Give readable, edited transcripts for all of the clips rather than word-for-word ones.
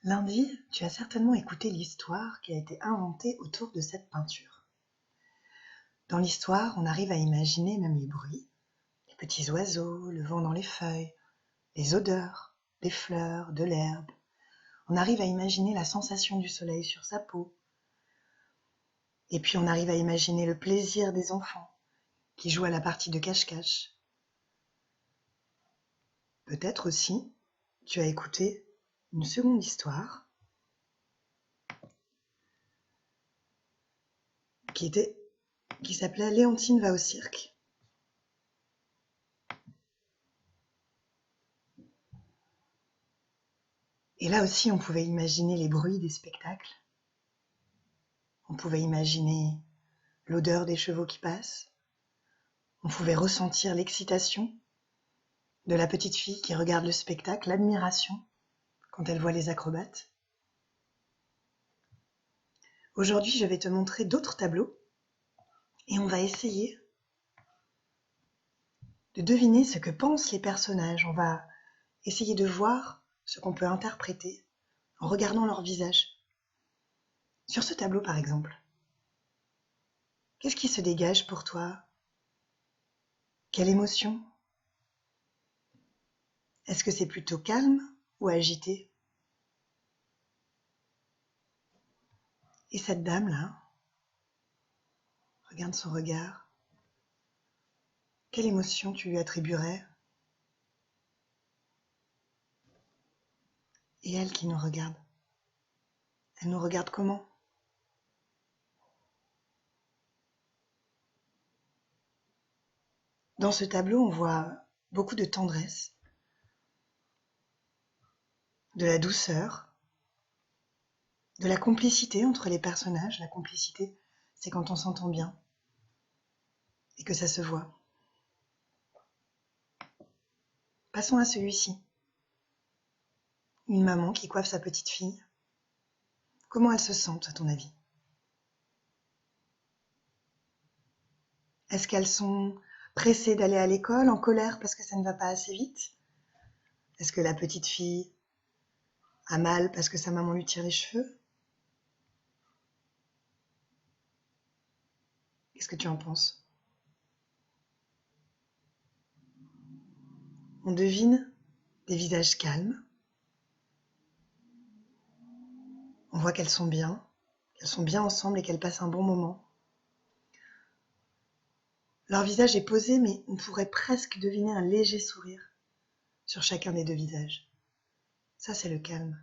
Lundi, tu as certainement écouté l'histoire qui a été inventée autour de cette peinture. Dans l'histoire, on arrive à imaginer même les bruits, les petits oiseaux, le vent dans les feuilles, les odeurs, des fleurs, de l'herbe. On arrive à imaginer la sensation du soleil sur sa peau. Et puis on arrive à imaginer le plaisir des enfants qui jouent à la partie de cache-cache. Peut-être aussi, tu as écouté une seconde histoire qui s'appelait Léontine va au cirque. Et là aussi, on pouvait imaginer les bruits des spectacles. On pouvait imaginer l'odeur des chevaux qui passent. On pouvait ressentir l'excitation de la petite fille qui regarde le spectacle, l'admiration quand elle voit les acrobates. Aujourd'hui, je vais te montrer d'autres tableaux et on va essayer de deviner ce que pensent les personnages. On va essayer de voir ce qu'on peut interpréter en regardant leur visage. Sur ce tableau, par exemple, qu'est-ce qui se dégage pour toi? Quelle émotion? Est-ce que c'est plutôt calme ou agité? Et cette dame-là, regarde son regard. Quelle émotion tu lui attribuerais? Et elle qui nous regarde, elle nous regarde comment? Dans ce tableau, on voit beaucoup de tendresse, de la douceur, de la complicité entre les personnages. La complicité, c'est quand on s'entend bien et que ça se voit. Passons à celui-ci. Une maman qui coiffe sa petite fille. Comment elles se sentent, à ton avis? Est-ce qu'elles sont pressées d'aller à l'école, en colère parce que ça ne va pas assez vite? Est-ce que la petite fille a mal parce que sa maman lui tire les cheveux? Qu'est-ce que tu en penses? On devine des visages calmes. On voit qu'elles sont bien ensemble et qu'elles passent un bon moment. Leur visage est posé, mais on pourrait presque deviner un léger sourire sur chacun des deux visages. Ça, c'est le calme.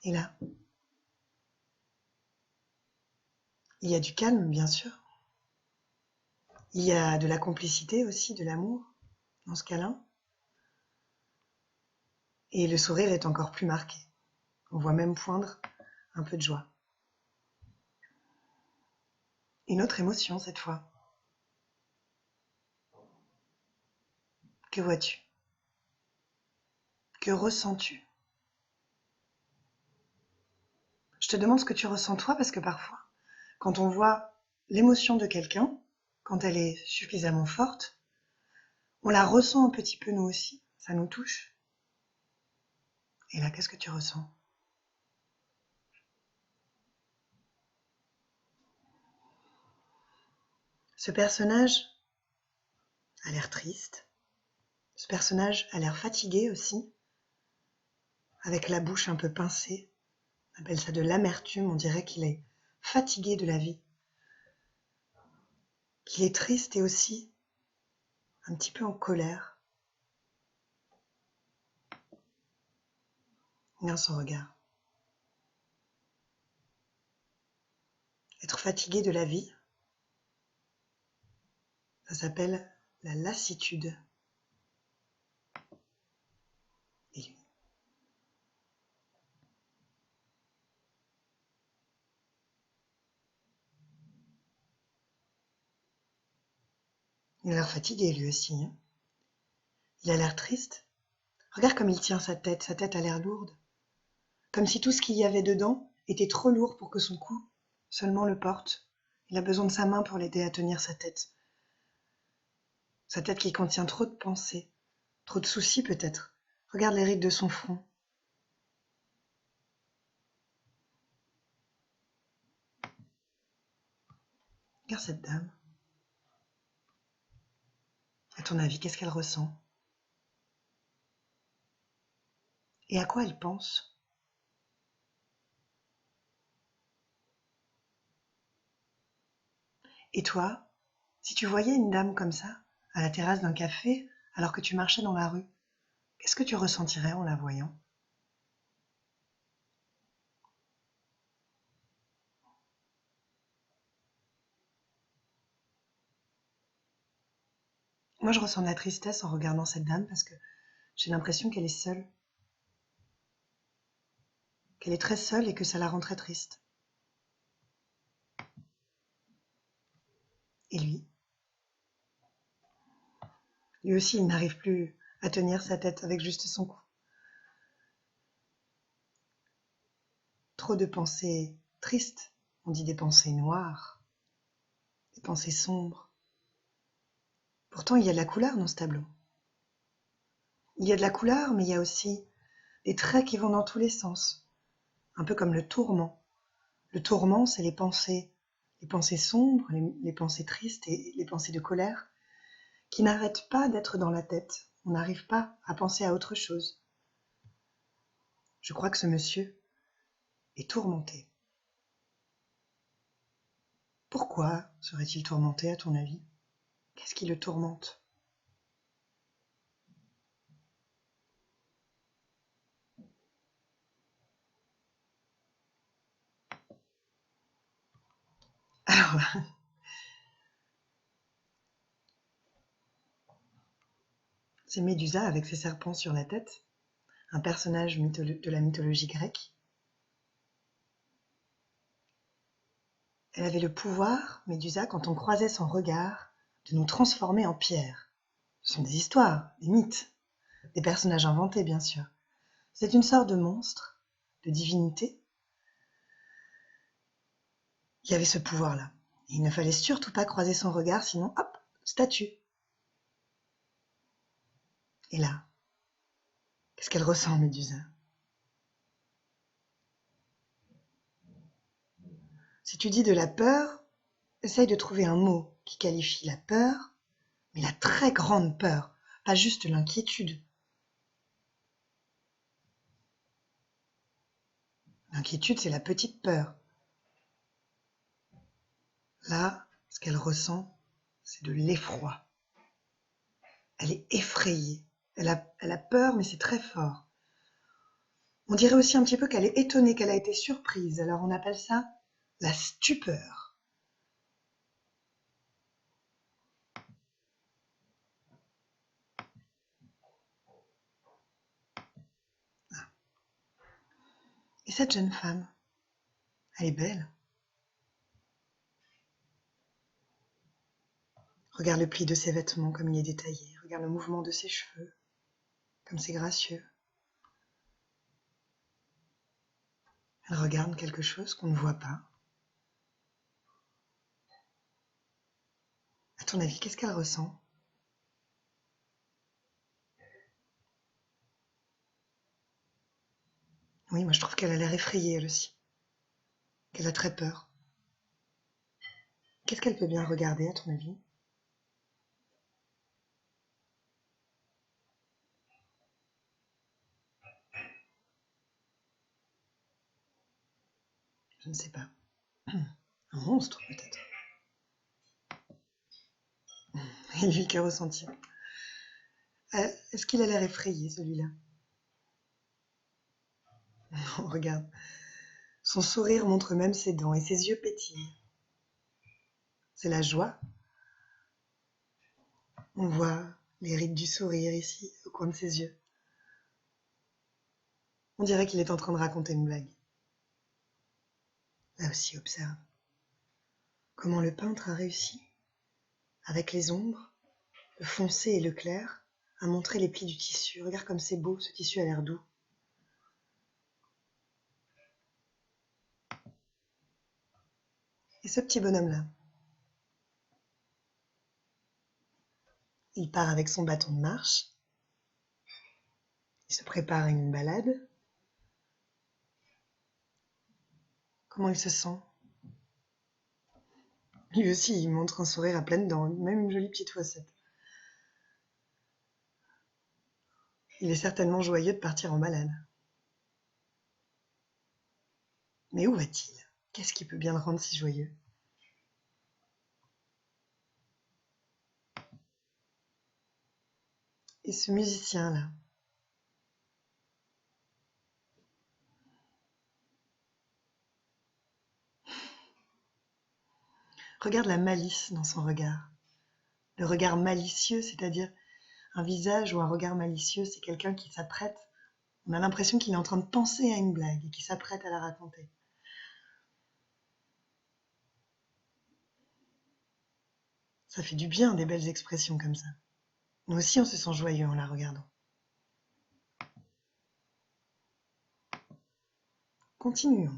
Et là, il y a du calme, bien sûr. Il y a de la complicité aussi, de l'amour dans ce câlin. Et le sourire est encore plus marqué. On voit même poindre un peu de joie. Une autre émotion cette fois. Que vois-tu? Que ressens-tu? Je te demande ce que tu ressens toi parce que parfois, quand on voit l'émotion de quelqu'un, quand elle est suffisamment forte, on la ressent un petit peu nous aussi, ça nous touche. Et là, qu'est-ce que tu ressens? Ce personnage a l'air triste, ce personnage a l'air fatigué aussi, avec la bouche un peu pincée. On appelle ça de l'amertume, on dirait qu'il est fatigué de la vie, qu'il est triste et aussi un petit peu en colère. Regarde son regard. Être fatigué de la vie, ça s'appelle la lassitude. Et lui, il a l'air fatigué lui aussi, hein. Il a l'air triste. Regarde comme il tient sa tête a l'air lourde. Comme si tout ce qu'il y avait dedans était trop lourd pour que son cou seulement le porte. Il a besoin de sa main pour l'aider à tenir sa tête. Sa tête qui contient trop de pensées, trop de soucis peut-être. Regarde les rides de son front. Regarde cette dame. À ton avis, qu'est-ce qu'elle ressent? Et à quoi elle pense? Et toi, si tu voyais une dame comme ça, à la terrasse d'un café, alors que tu marchais dans la rue, qu'est-ce que tu ressentirais en la voyant? Moi, je ressens de la tristesse en regardant cette dame parce que j'ai l'impression qu'elle est seule, qu'elle est très seule et que ça la rend très triste. Et lui aussi, il n'arrive plus à tenir sa tête avec juste son cou. Trop de pensées tristes, on dit des pensées noires, des pensées sombres. Pourtant, il y a de la couleur dans ce tableau. Il y a de la couleur, mais il y a aussi des traits qui vont dans tous les sens, un peu comme le tourment. Le tourment, c'est les pensées sombres, les pensées tristes et les pensées de colère qui n'arrêtent pas d'être dans la tête. On n'arrive pas à penser à autre chose. Je crois que ce monsieur est tourmenté. Pourquoi serait-il tourmenté à ton avis? Qu'est-ce qui le tourmente? Alors, c'est Médusa avec ses serpents sur la tête, un personnage de la mythologie grecque. Elle avait le pouvoir, Médusa, quand on croisait son regard, de nous transformer en pierre. Ce sont des histoires, des mythes, des personnages inventés, bien sûr. C'est une sorte de monstre, de divinité. Il y avait ce pouvoir-là. Et il ne fallait surtout pas croiser son regard, sinon, hop, statue. Et là, qu'est-ce qu'elle ressent, Médusa? Si tu dis de la peur, essaye de trouver un mot qui qualifie la peur, mais la très grande peur, pas juste l'inquiétude. L'inquiétude, c'est la petite peur. Là, ce qu'elle ressent, c'est de l'effroi. Elle est effrayée. Elle a peur, mais c'est très fort. On dirait aussi un petit peu qu'elle est étonnée, qu'elle a été surprise. Alors on appelle ça la stupeur. Et cette jeune femme, elle est belle. Regarde le pli de ses vêtements comme il est détaillé. Regarde le mouvement de ses cheveux, comme c'est gracieux. Elle regarde quelque chose qu'on ne voit pas. À ton avis, qu'est-ce qu'elle ressent? Oui, moi je trouve qu'elle a l'air effrayée elle aussi. Qu'elle a très peur. Qu'est-ce qu'elle peut bien regarder à ton avis? Je ne sais pas. Un monstre peut-être. Et lui, qu'a ressenti? Est-ce qu'il a l'air effrayé celui-là? Non, regarde. Son sourire montre même ses dents et ses yeux pétillent. C'est la joie. On voit les rides du sourire ici, au coin de ses yeux. On dirait qu'il est en train de raconter une blague. Là aussi, observe comment le peintre a réussi, avec les ombres, le foncé et le clair, à montrer les plis du tissu. Regarde comme c'est beau, ce tissu a l'air doux. Et ce petit bonhomme-là, il part avec son bâton de marche, il se prépare à une balade. Comment il se sent? Lui aussi, il montre un sourire à pleines dents, même une jolie petite faussette. Il est certainement joyeux de partir en balade. Mais où va-t-il? Qu'est-ce qui peut bien le rendre si joyeux? Et ce musicien-là? Regarde la malice dans son regard. Le regard malicieux, c'est-à-dire un visage ou un regard malicieux, c'est quelqu'un qui s'apprête. On a l'impression qu'il est en train de penser à une blague et qui s'apprête à la raconter. Ça fait du bien, des belles expressions comme ça. Nous aussi, on se sent joyeux en la regardant. Continuons.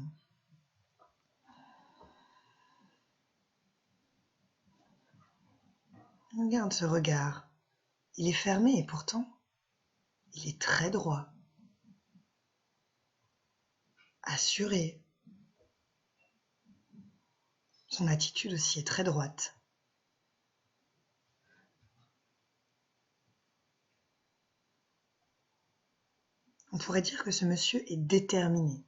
Regarde ce regard. Il est fermé et pourtant, il est très droit, assuré. Son attitude aussi est très droite. On pourrait dire que ce monsieur est déterminé.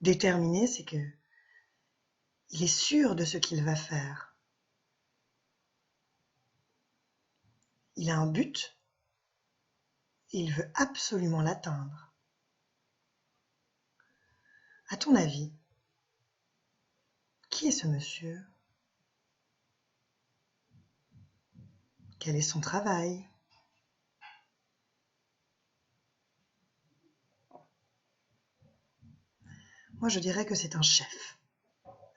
Déterminé, c'est que il est sûr de ce qu'il va faire. Il a un but et il veut absolument l'atteindre. À ton avis, qui est ce monsieur? Quel est son travail? Moi, je dirais que c'est un chef.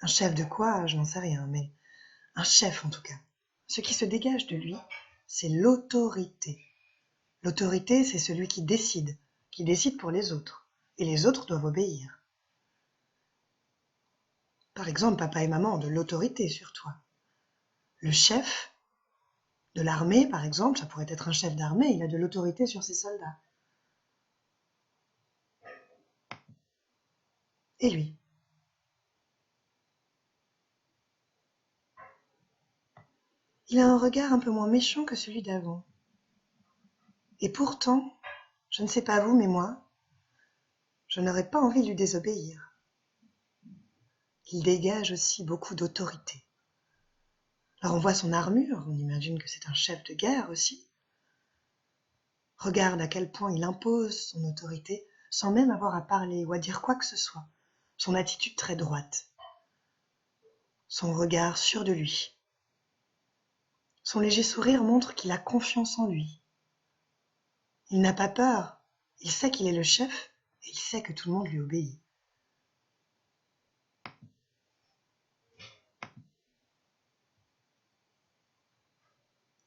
Un chef de quoi? Je n'en sais rien, mais un chef en tout cas. Ce qui se dégage de lui, c'est l'autorité. L'autorité, c'est celui qui décide pour les autres, et les autres doivent obéir. Par exemple, papa et maman ont de l'autorité sur toi. Le chef de l'armée, par exemple, ça pourrait être un chef d'armée, il a de l'autorité sur ses soldats. Et lui? Il a un regard un peu moins méchant que celui d'avant. Et pourtant, je ne sais pas vous, mais moi, je n'aurais pas envie de lui désobéir. Il dégage aussi beaucoup d'autorité. Alors on voit son armure, on imagine que c'est un chef de guerre aussi. Regarde à quel point il impose son autorité sans même avoir à parler ou à dire quoi que ce soit. Son attitude très droite. Son regard sûr de lui. Son léger sourire montre qu'il a confiance en lui. Il n'a pas peur. Il sait qu'il est le chef et il sait que tout le monde lui obéit.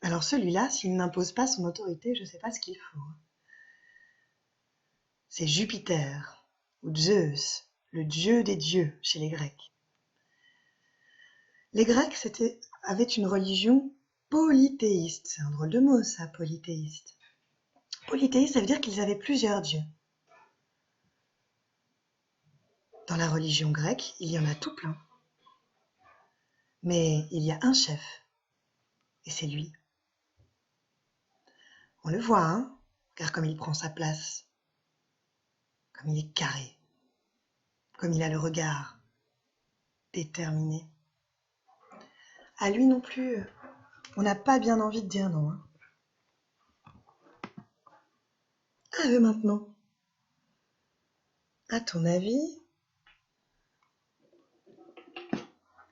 Alors celui-là, s'il n'impose pas son autorité, je ne sais pas ce qu'il faut. C'est Jupiter, ou Zeus, le dieu des dieux chez les Grecs. Les Grecs avaient une religion polythéiste. C'est un drôle de mot ça, polythéiste. Polythéiste, ça veut dire qu'ils avaient plusieurs dieux. Dans la religion grecque, il y en a tout plein. Mais il y a un chef, et c'est lui. On le voit, hein, car comme il prend sa place, comme il est carré, comme il a le regard déterminé. À lui non plus, on n'a pas bien envie de dire non. Hein. À eux maintenant. À ton avis,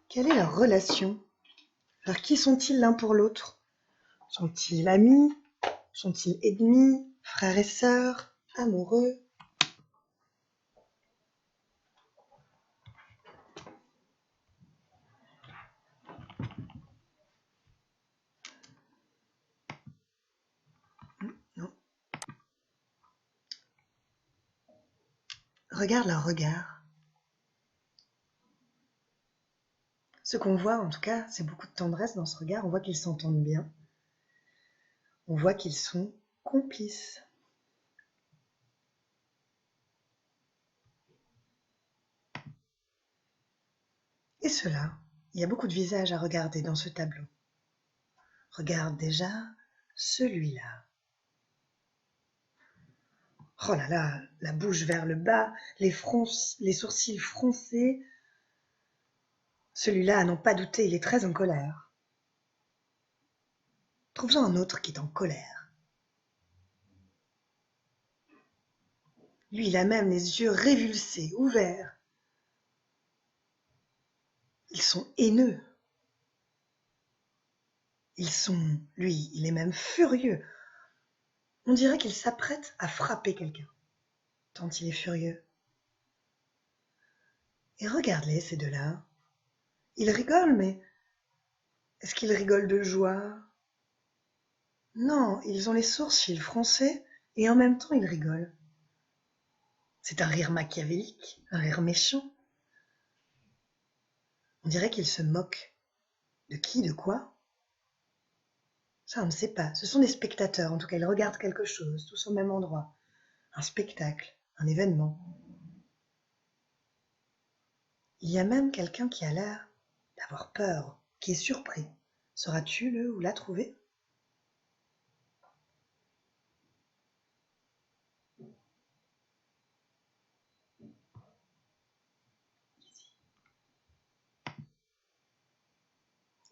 quelle est leur relation? Alors qui sont-ils l'un pour l'autre? Sont-ils amis? Sont-ils ennemis? Frères et sœurs? Amoureux? Non. Regarde leur regard. Ce qu'on voit, en tout cas, c'est beaucoup de tendresse dans ce regard. On voit qu'ils s'entendent bien. On voit qu'ils sont complices. Et cela, Il y a beaucoup de visages à regarder dans ce tableau. Regarde déjà celui-là. Oh là là, la bouche vers le bas, les sourcils froncés. Celui-là, à n'en pas douter, il est très en colère. Trouve-en un autre qui est en colère. Lui, il a même les yeux révulsés, ouverts. Ils sont haineux. Lui, il est même furieux. On dirait qu'il s'apprête à frapper quelqu'un, tant il est furieux. Et regarde-les, ces deux-là. Ils rigolent, mais est-ce qu'ils rigolent de joie? Non, ils ont les sourcils froncés et en même temps ils rigolent. C'est un rire machiavélique, un rire méchant. On dirait qu'ils se moquent. De qui, de quoi? Ça, on ne sait pas. Ce sont des spectateurs, en tout cas, ils regardent quelque chose, tous au même endroit. Un spectacle, un événement. Il y a même quelqu'un qui a l'air d'avoir peur, qui est surpris. Sauras-tu le ou la trouver?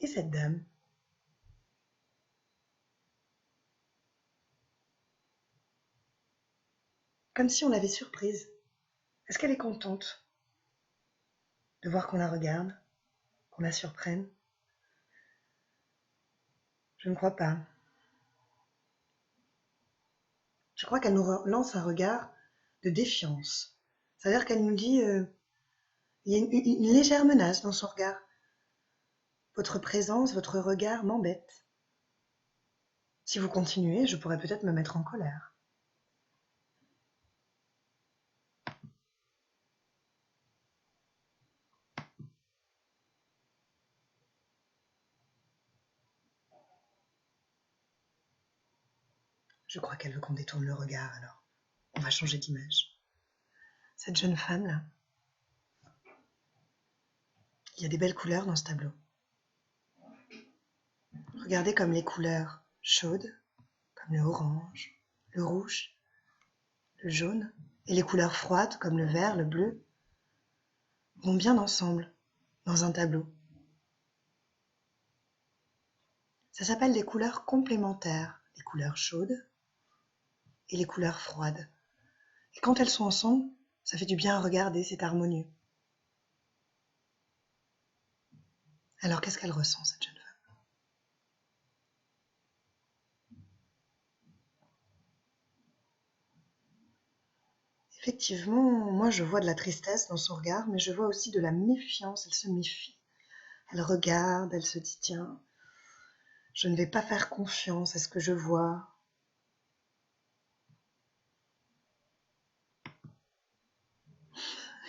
Et cette dame? Comme si on l'avait surprise. Est-ce qu'elle est contente de voir qu'on la regarde, qu'on la surprenne? Je ne crois pas. Je crois qu'elle nous lance un regard de défiance. C'est-à-dire qu'elle nous dit, il y a une légère menace dans son regard. Votre présence, votre regard m'embête. Si vous continuez, je pourrais peut-être me mettre en colère. Je crois qu'elle veut qu'on détourne le regard, alors on va changer d'image. Cette jeune femme-là, il y a des belles couleurs dans ce tableau. Regardez comme les couleurs chaudes, comme le orange, le rouge, le jaune, et les couleurs froides, comme le vert, le bleu, vont bien ensemble dans un tableau. Ça s'appelle des couleurs complémentaires, les couleurs chaudes et les couleurs froides. Et quand elles sont ensemble, ça fait du bien à regarder, c'est harmonieux. Alors qu'est-ce qu'elle ressent, cette jeune femme? Effectivement, moi je vois de la tristesse dans son regard, mais je vois aussi de la méfiance, elle se méfie. Elle regarde, elle se dit, tiens, je ne vais pas faire confiance à ce que je vois.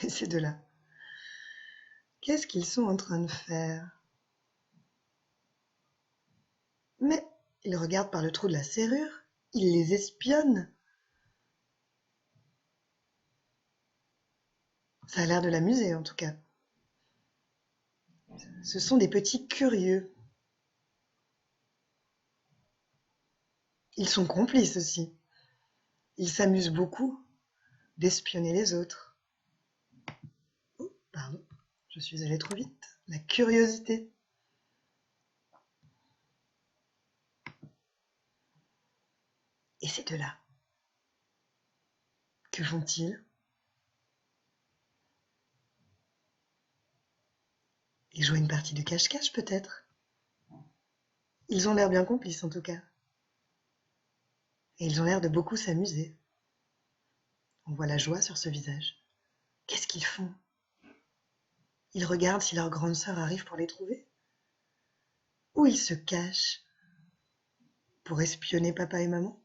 Et ces deux-là, qu'est-ce qu'ils sont en train de faire? Mais ils regardent par le trou de la serrure, ils les espionnent. Ça a l'air de l'amuser en tout cas. Ce sont des petits curieux. Ils sont complices aussi. Ils s'amusent beaucoup d'espionner les autres. Oh, pardon, je suis allée trop vite. La curiosité. Et ces deux-là, que font-ils? Ils jouent une partie de cache-cache peut-être. Ils ont l'air bien complices en tout cas. Et ils ont l'air de beaucoup s'amuser. On voit la joie sur ce visage. Qu'est-ce qu'ils font? Ils regardent si leur grande sœur arrive pour les trouver? Ou ils se cachent pour espionner papa et maman?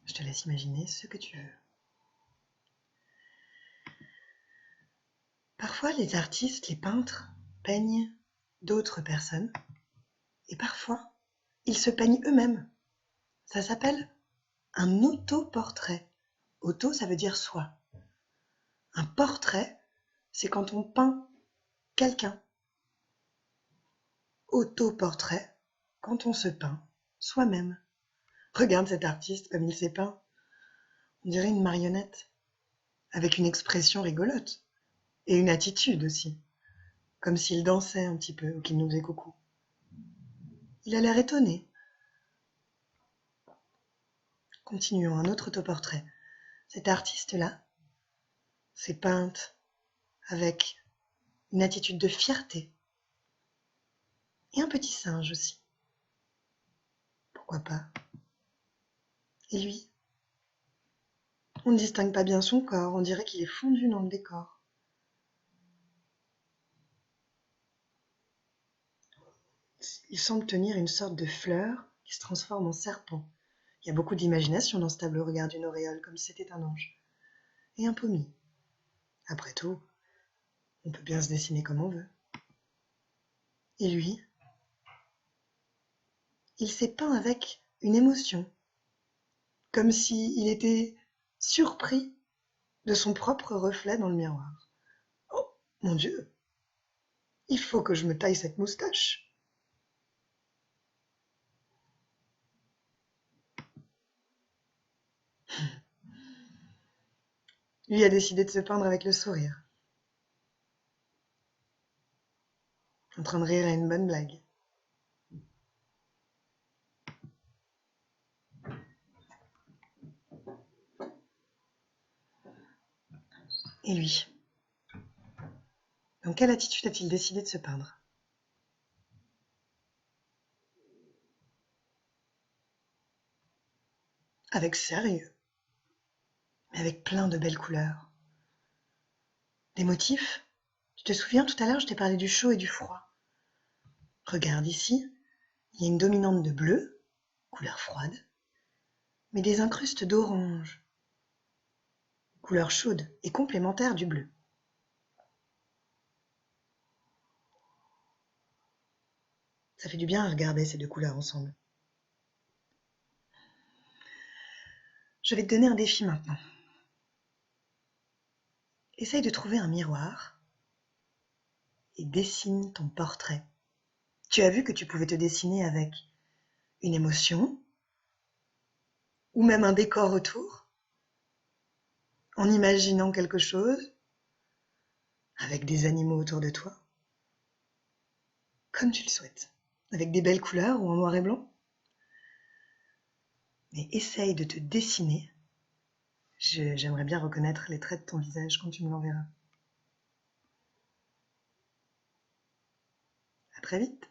Je te laisse imaginer ce que tu veux. Parfois, les artistes, les peintres, peignent d'autres personnes. Et parfois, ils se peignent eux-mêmes. Ça s'appelle un autoportrait. Auto, ça veut dire soi. Un portrait, c'est quand on peint quelqu'un. Autoportrait, quand on se peint soi-même. Regarde cet artiste comme il s'est peint. On dirait une marionnette, avec une expression rigolote. Et une attitude aussi, comme s'il dansait un petit peu ou qu'il nous faisait coucou. Il a l'air étonné. Continuons, un autre autoportrait. Cette artiste-là s'est peinte avec une attitude de fierté. Et un petit singe aussi. Pourquoi pas? Et lui? On ne distingue pas bien son corps, on dirait qu'il est fondu dans le décor. Il semble tenir une sorte de fleur qui se transforme en serpent. Il y a beaucoup d'imagination dans ce tableau, regarde une auréole, comme si c'était un ange. Et un pommier. Après tout, on peut bien se dessiner comme on veut. Et lui, il s'est peint avec une émotion, comme s'il était surpris de son propre reflet dans le miroir. Oh, mon Dieu, il faut que je me taille cette moustache. Lui a décidé de se peindre avec le sourire, en train de rire à une bonne blague. Et lui, dans quelle attitude a-t-il décidé de se peindre? Avec sérieux, mais avec plein de belles couleurs. Des motifs? Tu te souviens, tout à l'heure, je t'ai parlé du chaud et du froid. Regarde ici, il y a une dominante de bleu, couleur froide, mais des incrustes d'orange, couleur chaude et complémentaire du bleu. Ça fait du bien à regarder ces deux couleurs ensemble. Je vais te donner un défi maintenant. Essaye de trouver un miroir et dessine ton portrait. Tu as vu que tu pouvais te dessiner avec une émotion ou même un décor autour, en imaginant quelque chose, avec des animaux autour de toi, comme tu le souhaites, avec des belles couleurs ou en noir et blanc. Mais essaye de te dessiner. J'aimerais bien reconnaître les traits de ton visage quand tu me l'enverras. À très vite.